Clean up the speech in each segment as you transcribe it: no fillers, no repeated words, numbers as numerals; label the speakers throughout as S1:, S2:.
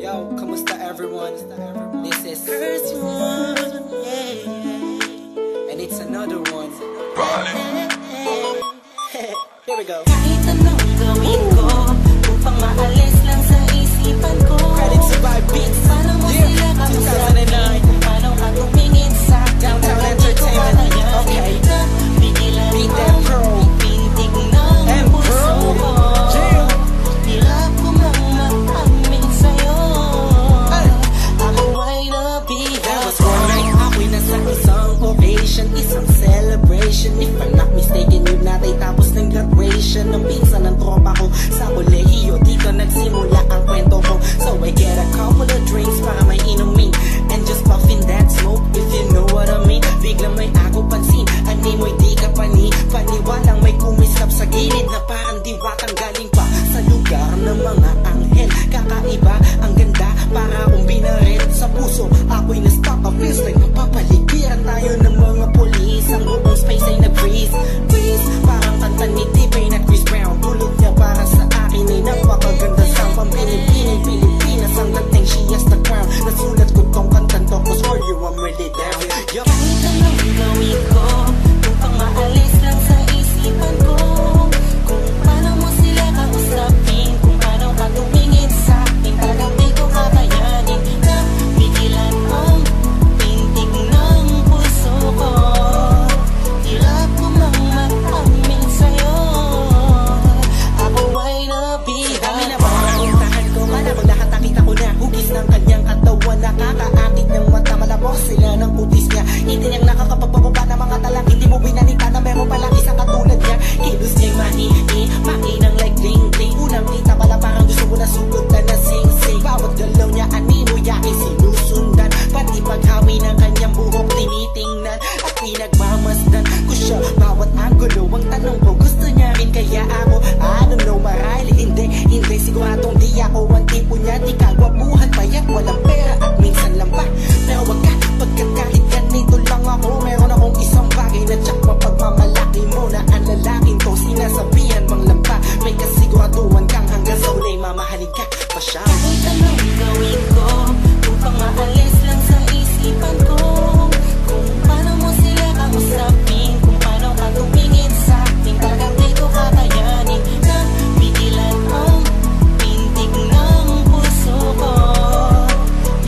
S1: Yo, kamusta everyone? This is first one, and it's another one. Here we go.
S2: Kahit anong gawin ko upang maalis lang sa isipan ko.
S1: Credit to Vibe Beats.
S2: Paano mo sila kausapin? Kung paano ka tumingin sa
S1: Downtown Entertainment. Okay.
S2: Bigilan
S1: Beat
S2: mo
S1: that pro.
S2: pintig ng puso ko. Hirap ko mang maamin sa'yo. Ako ay nabihag.
S1: That was one night. Ako'y nasa isang occasion, isang celebration. If I'm not mistaken, yun natin tapos ng graduation ng pinsan ng tropa ko sa kolehiyo. Dito nagsimula ang kwento ko. So I get a couple of drinks para may inumin and just puffin that smoke, if you know what I mean. Biglang may ako pansin, animoy di ka paniwalang may kumislap sa gilid na parang diwatang galing pa sa lugar ng mga anghel. Kakaiba, ang ganda, para akong binaret sa puso. Ako'y na-stuck, feels like mapapaligiran tayo ng mga polis. Ang buong space ay nag-freeze, parang kanta ni T-Pain at Chris Brown. Tulog niya para sa akin ay napakaganda. Sampang Pilipinas, ang dating she has the crown. Nasulat ko tong kantan to, cause for you I'm really down. Yup.
S2: Kahit anong gawin ko upang maalis lang sa isipan ko. Kung paano mo sila kausapin, kung paano ka tumingin sa akin, talagang di ko kakayanin na bigilan ang pintig ng puso ko. Hirap ko mang maamin sa'yo, ako ay nabihag.
S1: Dami na mga napuntahan ko, mana ko lahat nakita ko na. Hugis ng kanyang katawan, nakakaakit ng mata. Malabok sila ng kutis niya. Hindi niyang nakakapagpababa ng mga talang. Hindi mo binanita na meron palang isang katulad niya. Kilos niya'y mainang like ding-ding. Unang kita pala parang gusto mo na sugutan na sing-sing. Bawat galaw niya animo yakin sinusundan. Pati paghawi ng kanyang buhok tinitingnan at pinagmamasdan ko siya. Bawat angulo ang tanong ko, gusto niya rin kaya ako? I don't know, marahil hindi siguradong di ako ang tipo niya. Di kagwapuhan, payat, walang pera at minsan lang pa. Pero wag ka, pagkat kahit ganito lang ako, meron akong isang bagay na tsak mapagmamalaki mo na ang lalaking to sinasabihan mang lampa. May kasiguraduhan kang hanggang sa ulay mamahalin ka pa siya.
S2: Kahit anong gawin ko upang maalis lang sa isipan ko. Kung paano mo sila kausapin, kung paano ka tumingin sa akin, talagang di ko kakayanin na bigilan ang pintig ng puso ko.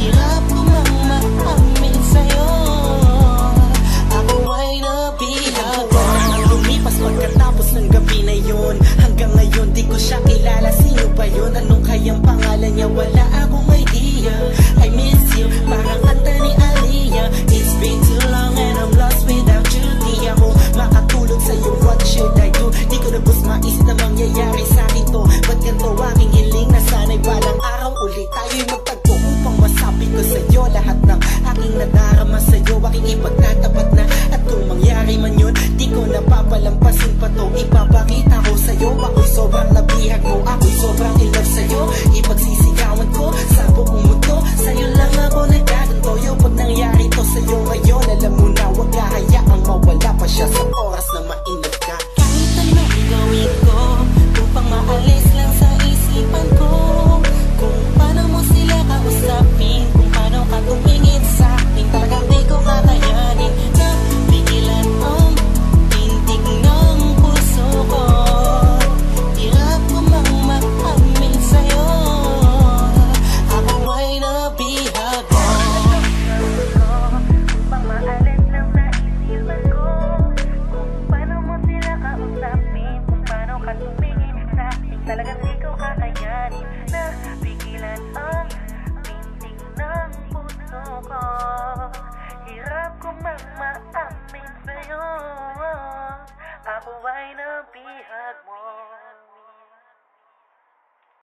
S2: Hirap ko mang maamin sa'yo, ako ay nabihag.
S1: Lumipas pagkatapos ng gabi na yun. Hanggang ngayon di ko siya kilala. Sino ba yun? Anong kayang pangalan niya? Wala akong idea. I miss you, parang kanta ni Aliyah. It's been too long and I'm lost without you. Di ako makatulog sa'yo, what should I do? Di ko na bus maisip na mangyayari sa'kin to. Ba't ganito aking hiling na sana'y balang araw ulit tayo'y magtagpo upang masabi ko sa'yo lahat ng aking nadarama sa'yo. Aking ipagtatapat na at kung mangyari man yun, di ko napapalampasin pa to. Ipapakita ko sa'yo, ako'y sobrang nabihag mo, ako'y sobrang in love sa'yo. Ipagsisigawan ko sa buong mundo, sa'yo lang ako nagkaganto. Yo, pag nangyari to sa'yo ngayon, alam mo na wag hayaang mawala pa siya sa oras na mainag ka.
S2: Kahit anong gawin ko upang maalis lang sa isipan ko. Kung paano mo sila kausapin, kung paano ka tumingin sa akin, talagang di ko kakayanin na bigilan ang pintig ng puso ko. Hirap ko mang maamin sa'yo, ako ay nabihag. Upang maalis lang sa isipan ko. Kung paano mo sila kausapin, kung paano ka tumingin sa akin, talagang di ko kakayanin na bigilan ang pintig ng puso ko. Hirap ko mang maamin sa'yo, ako ay nabihag.